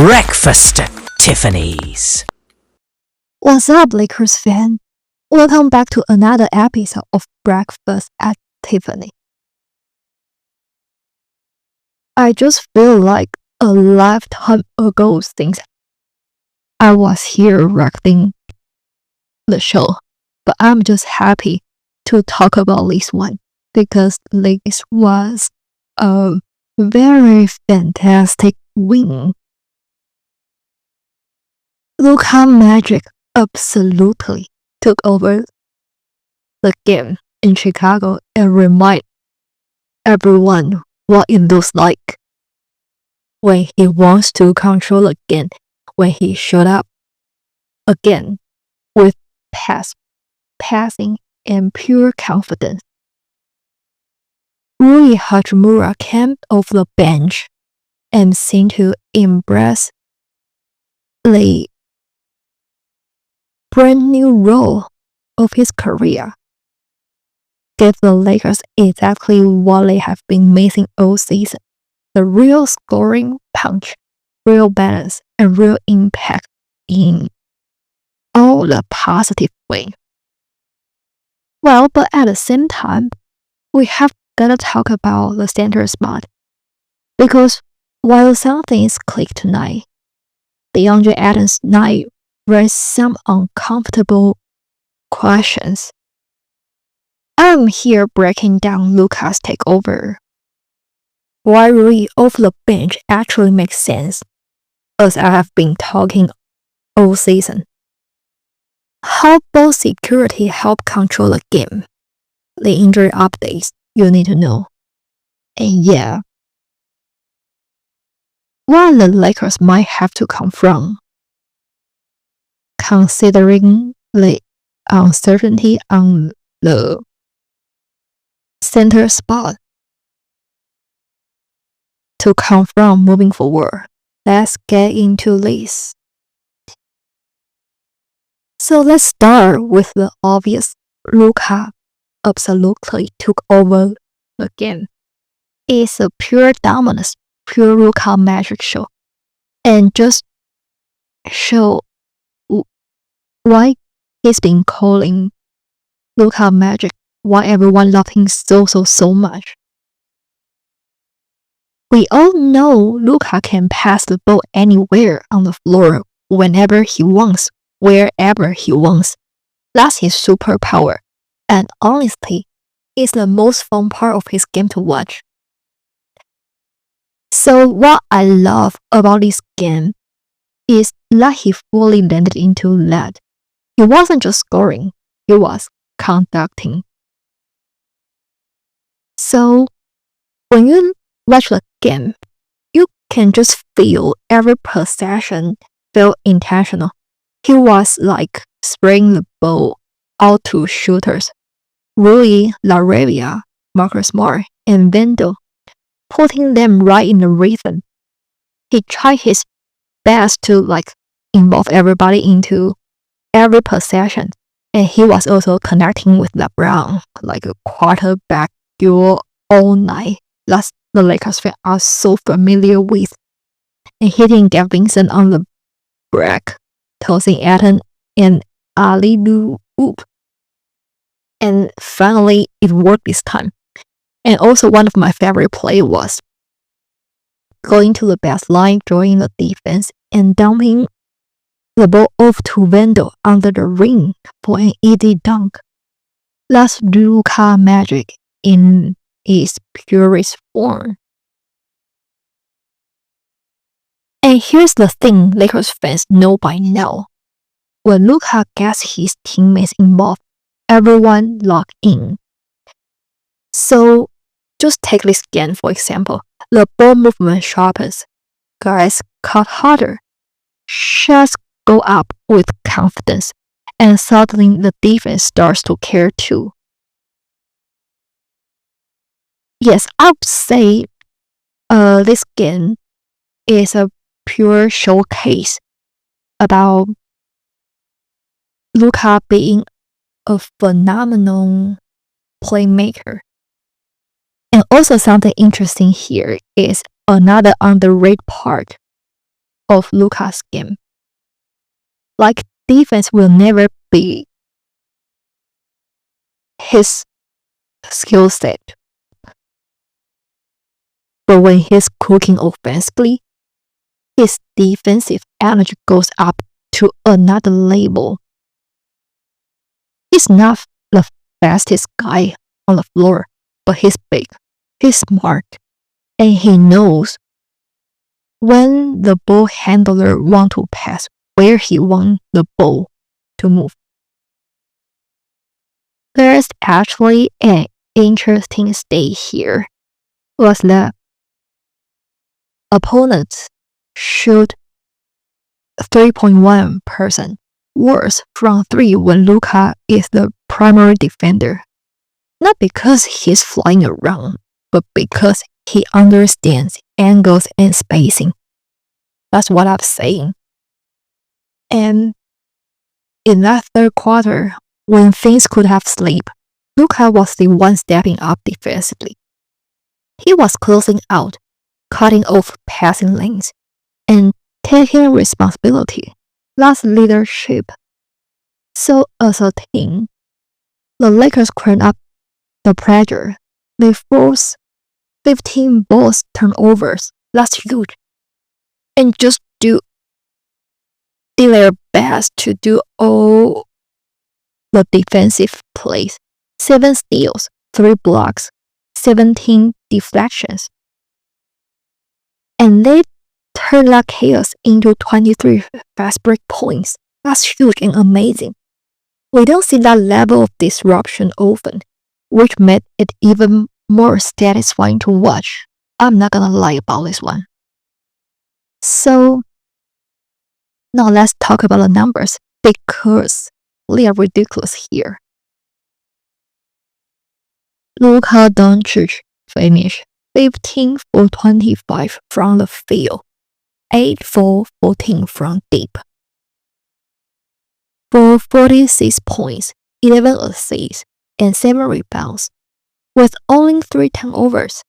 Breakfast at Tiffany's. What's up, Lakers fan? Welcome back to another episode of Breakfast at Tiffany. I just feel like a lifetime ago since I was here recording the show, but I'm just happy to talk about this one because this was a very fantastic win. Luka Magic absolutely took over the game in Chicago and remind everyone what it looks like when he wants to control again, when he showed up again with passing and pure confidence. Rui Hachimura came off the bench and seemed to embrace the brand new role of his career. Gave the Lakers exactly what they have been missing all season. The real scoring punch, real balance, and real impact in all the positive way. Well, but at the same time, we have gotta talk about the center spot. Because while some things clicked tonight, DeAndre Ayton's night raised some uncomfortable questions. I'm here breaking down Luka's takeover. Why Rui off the bench actually makes sense, as I have been talking all season. How ball security help control the game. The injury updates you need to know. And yeah, what the Lakers might have to confront, considering the uncertainty on the center spot. To confront moving forward, let's get into this. So let's start with the obvious. Luka absolutely took over the game. It's a pure dominance, pure Luka Magic show. And just show why he's been calling Luka Magic, why everyone loved him so much. We all know Luka can pass the ball anywhere on the floor, whenever he wants, wherever he wants. That's his superpower, and honestly, it's the most fun part of his game to watch. So what I love about this game is that he fully landed into that. He wasn't just scoring, he was conducting. So when you watch the game, you can just feel every possession felt intentional. He was like spraying the ball out to shooters, Rui, LaRavia, Marcus Smart, and Vando, putting them right in the rhythm. He tried his best to involve everybody into every possession, and he was also connecting with LeBron like a quarterback duo all night. That's the Lakers fans are so familiar with. And hitting Gav Vincent on the break, tossing Ayton and alley-oop. And finally, it worked this time. And also one of my favorite plays was going to the baseline, drawing the defense, and dumping the ball off to Vando under the ring for an easy dunk. That's Luka Magic in its purest form. And here's the thing Lakers fans know by now. When Luka gets his teammates involved, everyone locked in. So just take this game for example. The ball movement sharpens, guys cut harder, shots go up with confidence, and suddenly the defense starts to care too. Yes, I would say this game is a pure showcase about Luka being a phenomenal playmaker. And also something interesting here is another underrated part of Luka's game. Like, defense will never be his skill set. But when he's cooking offensively, his defensive energy goes up to another level. He's not the fastest guy on the floor, but he's big, he's smart, and he knows when the ball handler wants to pass, where he wants the ball to move. There's actually an interesting state here, was that opponents shoot 3.1% worse from 3 when Luka is the primary defender. Not because he's flying around, but because he understands angles and spacing. That's what I'm saying. And in that third quarter, when things could have slipped, Luka was the one stepping up defensively. He was closing out, cutting off passing lanes, and taking responsibility. That's leadership. So as a team, the Lakers cranked up the pressure. They forced 15 ball turnovers. That's huge. And just did their best to do all the defensive plays. 7 steals, 3 blocks, 17 deflections. And they turned that chaos into 23 fast break points. That's huge and amazing. We don't see that level of disruption often, which made it even more satisfying to watch. I'm not gonna lie about this one. So, now let's talk about the numbers, because they are ridiculous here. Luka Doncic finished 15 for 25 from the field, 8 for 14 from deep, for 46 points, 11 assists, and 7 rebounds, with only 3 turnovers.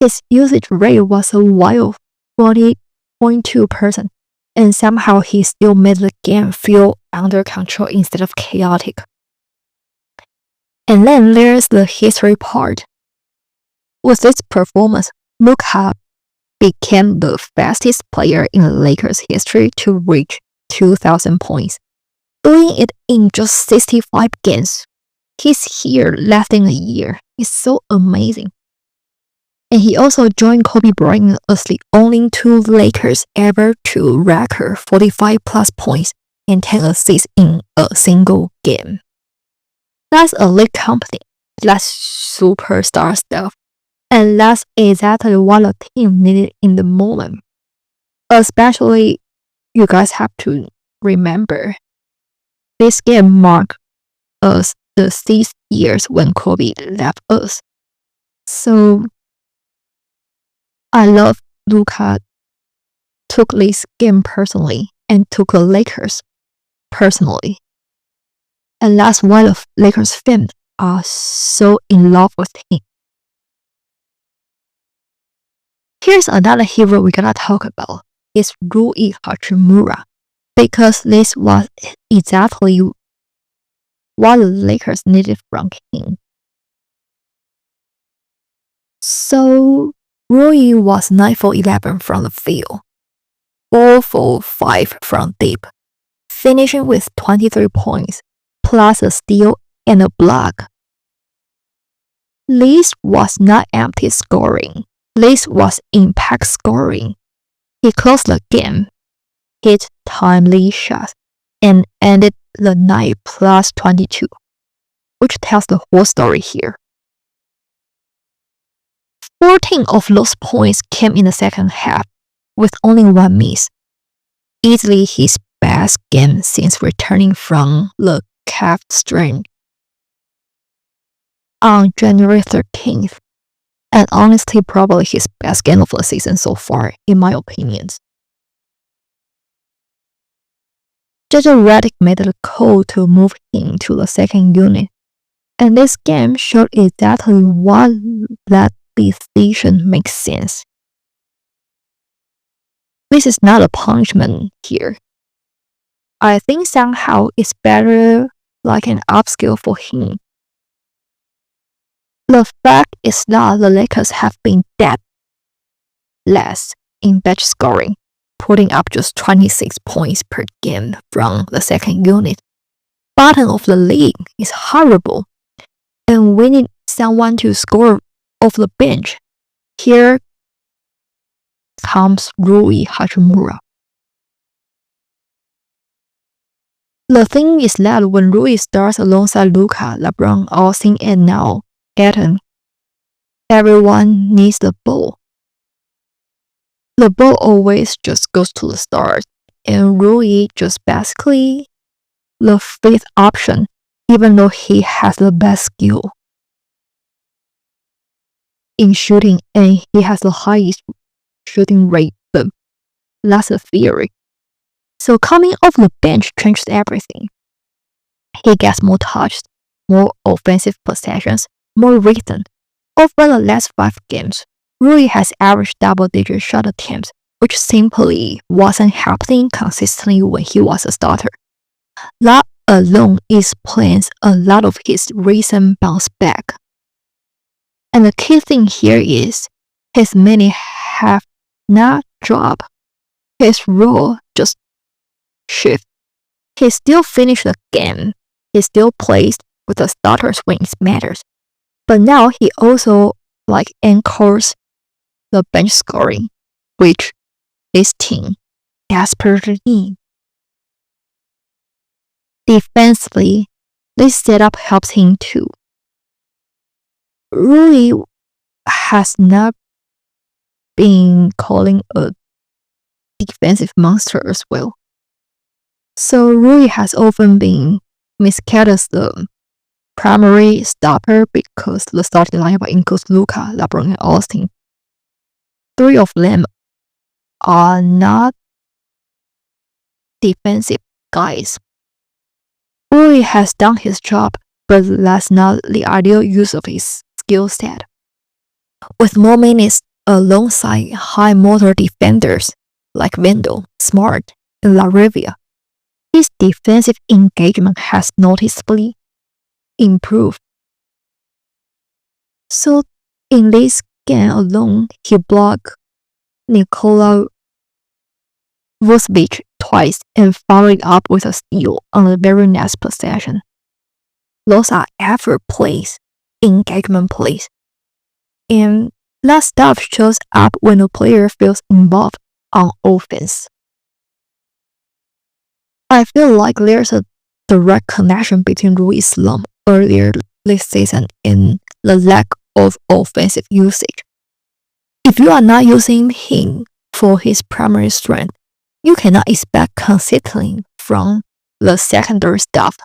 His usage rate was a wild 40.2%, and somehow he still made the game feel under control instead of chaotic. And then there's the history part. With this performance, Luka became the fastest player in Lakers history to reach 2,000 points, doing it in just 65 games. He's here less than a year. It's so amazing. And he also joined Kobe Bryant as the only 2 Lakers ever to record 45 plus points and 10 assists in a single game. That's elite company. That's superstar stuff. And that's exactly what the team needed in the moment. Especially, you guys have to remember, this game marked us the 6 years when Kobe left us. So, I love Luka took this game personally and took the Lakers personally. And that's why the Lakers fans are so in love with him. Here's another hero we're gonna talk about. It's Rui Hachimura, because this was exactly what the Lakers needed from him. So, Rui was 9 for 11 from the field, 4 for 5 from deep, finishing with 23 points, plus a steal and a block. This was not empty scoring. This was impact scoring. He closed the game, hit timely shots, and ended the night plus 22, which tells the whole story here. 14 of those points came in the second half, with only 1 miss. Easily his best game since returning from the calf strain on January 13th, and honestly probably his best game of the season so far, in my opinion. JJ Redick made the call to move him to the second unit, and this game showed exactly why that decision makes sense. This is not a punishment here. I think somehow it's better like an upskill for him. The fact is that the Lakers have been dead last in bench scoring, putting up just 26 points per game from the second unit. Bottom of the league is horrible, and we need someone to score off the bench. Here comes Rui Hachimura. The thing is that when Rui starts alongside Luka, LeBron, Austin, and now Ayton, everyone needs the ball. The ball always just goes to the stars, and Rui just basically the fifth option, even though he has the best skill in shooting and he has the highest shooting rate, but that's a theory. So coming off the bench changes everything. He gets more touches, more offensive possessions, more rhythm. Over the last 5 games, Rui has averaged double-digit shot attempts, which simply wasn't happening consistently when he was a starter. That alone explains a lot of his recent bounce back. And the key thing here is his minutes have not dropped. His role just shifted. He still finished the game. He still plays with the starters when it matters. But now he also anchors the bench scoring, which this team desperately needs. Defensively, this setup helps him too. Rui has not been calling a defensive monster as well. So Rui has often been miscast as the primary stopper because the starting lineup includes Luka, LeBron, and Austin. 3 of them are not defensive guys. Rui has done his job, but that's not the ideal use of his skill set. With more minutes alongside high motor defenders like Vendel, Smart, and LaRivia, his defensive engagement has noticeably improved. So in this game alone, he blocked Nikola Vucevic twice and followed up with a steal on the very next possession. Those are effort plays, engagement plays. And that stuff shows up when a player feels involved on offense. I feel like there's a direct connection between Rui's slump earlier this season and the lack of offensive usage. If you are not using him for his primary strength, you cannot expect consistency from the secondary stuff.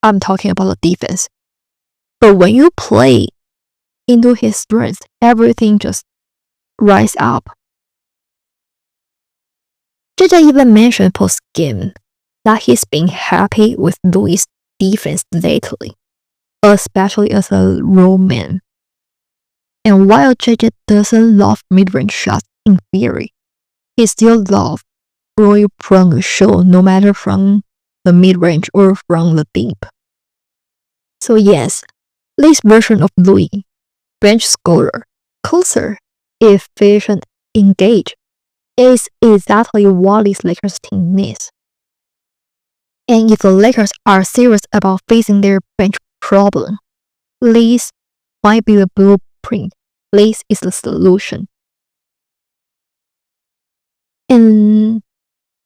I'm talking about the defense. But when you play into his strength, everything just rise up. JJ even mentioned post-game that he's been happy with Louis' defense lately, especially as a role man. And while JJ doesn't love mid-range shots in theory, he still loves Roy from the show, no matter from the mid-range or from the deep. So yes, this version of Louis, bench scorer, closer, efficient, engaged, is exactly what this Lakers team needs. And if the Lakers are serious about facing their bench problem, this might be the blueprint. This is the solution. And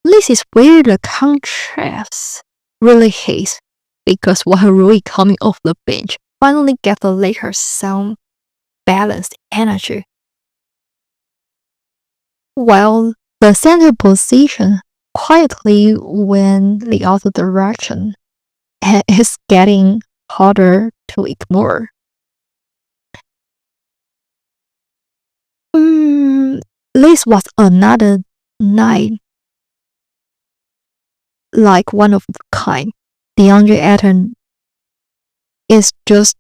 this is where the contrast really hits, because while Rui coming off the bench finally get the Lakers some balanced energy, while the center position quietly went the other direction and is getting harder to ignore. This was another night like one of the kind. DeAndre Ayton is just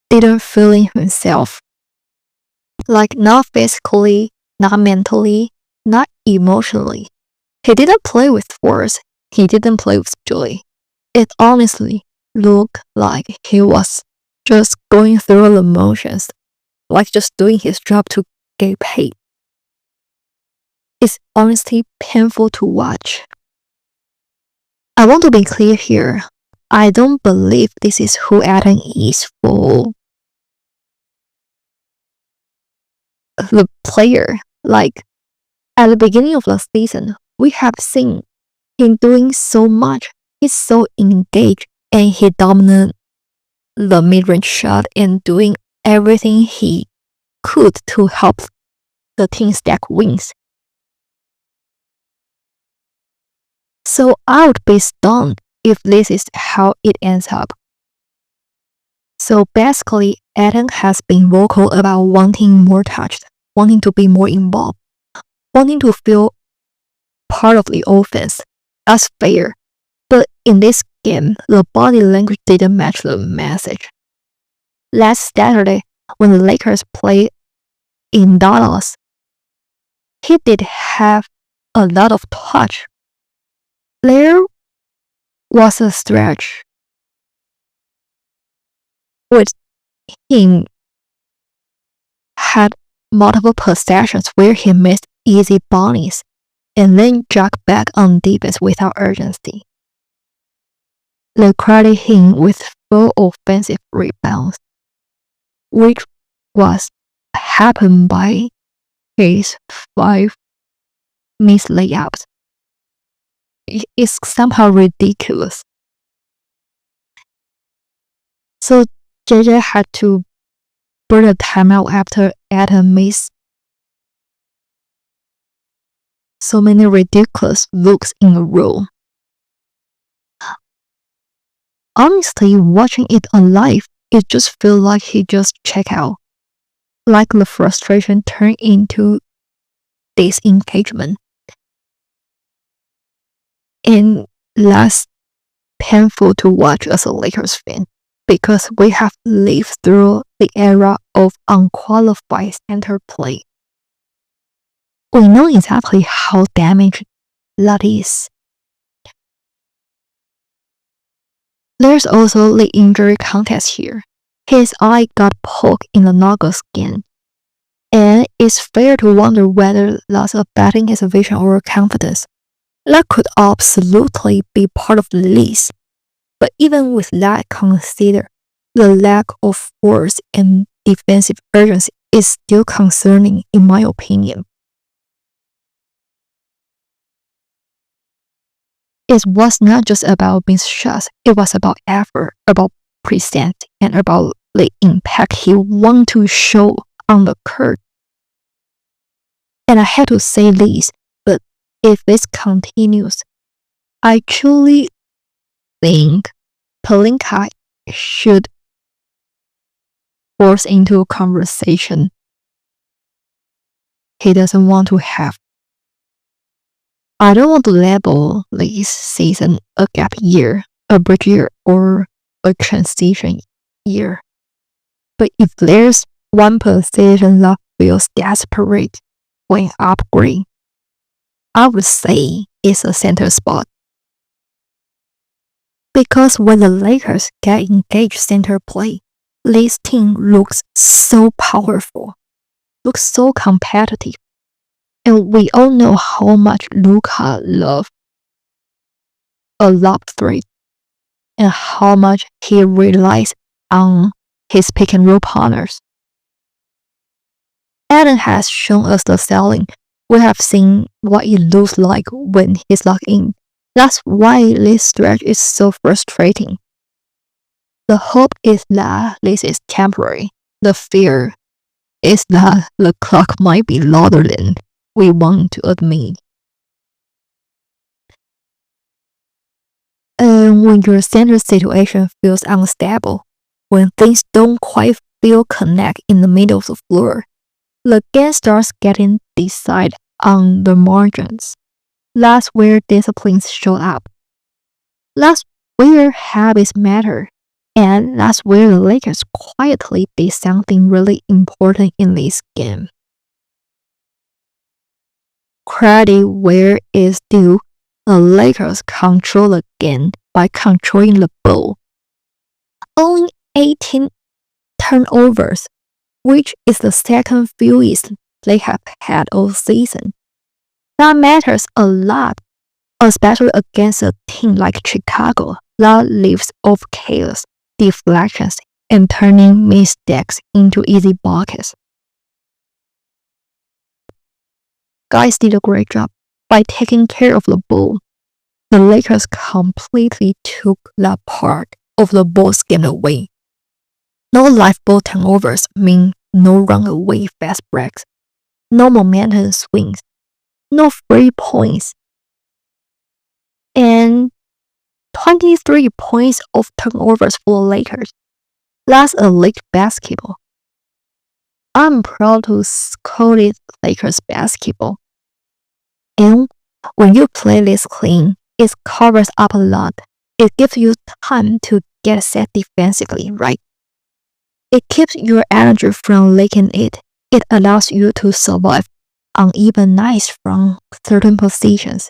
didn't feeling himself. Like not physically, not mentally, not emotionally. He didn't play with force. He didn't play with joy. It honestly looked like he was just going through the motions, like just doing his job to get paid. It's honestly painful to watch. I want to be clear here. I don't believe this is who Ayton is for the player. Like, at the beginning of the season, we have seen him doing so much. He's so engaged and he dominated the mid-range shot and doing everything he could to help the team stack wins. So I would be stunned if this is how it ends up. So basically, Ayton has been vocal about wanting more touch, wanting to be more involved, wanting to feel part of the offense. That's fair. But in this game, the body language didn't match the message. Last Saturday, when the Lakers played in Dallas, he did have a lot of touch. There was a stretch with him had multiple possessions where he missed easy bunnies and then jogged back on defense without urgency. They credit him with 4 offensive rebounds, which was happened by his 5 missed layups. It's somehow ridiculous. So JJ had to burn a timeout after Ayton missed so many ridiculous looks in a row. Honestly, watching it on live, it just feels like he just checked out. Like the frustration turned into disengagement. And that's painful to watch as a Lakers fan because we have lived through the era of unqualified center play. We know exactly how damaged that is. There's also the injury context here. His eye got poked in the knuckle skin, and it's fair to wonder whether that's affecting his vision or confidence. That could absolutely be part of the list. But even with that considered, the lack of force and defensive urgency is still concerning in my opinion. It was not just about missed shots, it was about effort, about presence, and about the impact he wanted to show on the court. And I had to say this, but if this continues, I truly think Pelinka should force into a conversation he doesn't want to have. I don't want to label this season a gap year, a bridge year, or a transition year. But if there's one position that feels desperate when upgrading, I would say it's a center spot. Because when the Lakers get engaged center play, this team looks so powerful, looks so competitive. And we all know how much Luka loves a lob threat and how much he relies on his pick and roll partners. Ayton has shown us the ceiling. We have seen what it looks like when he's locked in. That's why this stretch is so frustrating. The hope is that this is temporary. The fear is that the clock might be louder than we want to admit. And when your center situation feels unstable, when things don't quite feel connect in the middle of the floor, the game starts getting decided on the margins. That's where disciplines show up. That's where habits matter. And that's where the Lakers quietly did something really important in this game. credit where it's due. The Lakers control the game by controlling the ball. Only 18 turnovers, which is the second fewest they have had all season. That matters a lot, especially against a team like Chicago that lives off chaos, deflections, and turning mistakes into easy buckets. Guys did a great job by taking care of the ball. The Lakers completely took that part of the ball's game away. No live ball turnovers mean no runaway fast breaks, no momentum swings, no free points, and 23 points of turnovers for the Lakers. That's elite basketball. I'm proud to call it Lakers basketball. And when you play this clean, it covers up a lot. It gives you time to get set defensively, right? It keeps your energy from leaking it. It allows you to survive uneven nights from certain positions.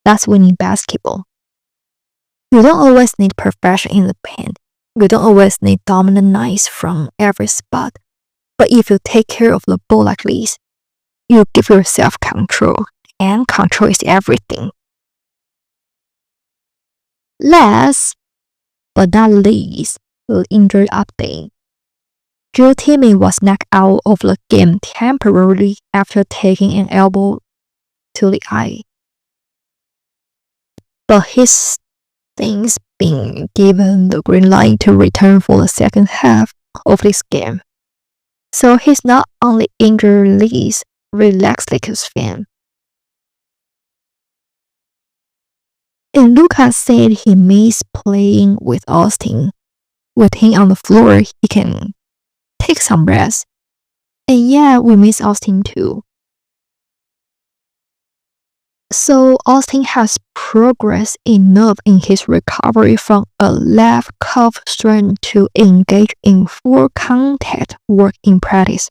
That's winning basketball. You don't always need perfection in the paint. You don't always need dominant nights from every spot. But if you take care of the ball like this, you give yourself control, and control is everything. Last but not least, the injury update. Joe Timmy was knocked out of the game temporarily after taking an elbow to the eye. But his things been given the green light to return for the second half of this game. So he's not only injured least, relaxed Lakers fan. And Luka said he missed playing with Austin. With him on the floor, he can take some rest. And yeah, we miss Austin too. So Austin has progressed enough in his recovery from a left calf strain to engage in full contact work in practice.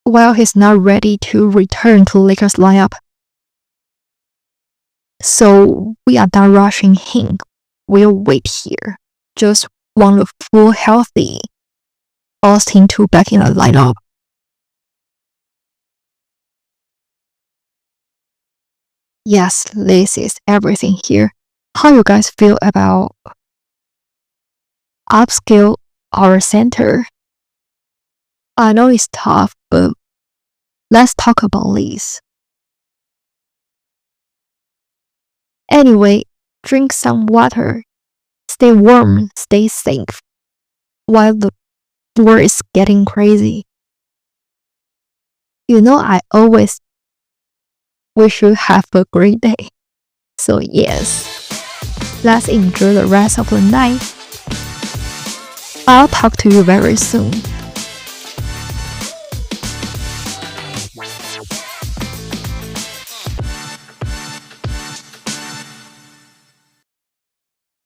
While he's not ready to return to Lakers lineup. So we are not rushing him. We'll wait here. Just want a full healthy Austin to back in the lineup. Yes, this is everything here. How you guys feel about upscale our center? I know it's tough, but let's talk about this. Anyway, drink some water. Stay warm, stay safe. While the world is getting crazy. You know, I always wish you have a great day. So yes, let's enjoy the rest of the night. I'll talk to you very soon.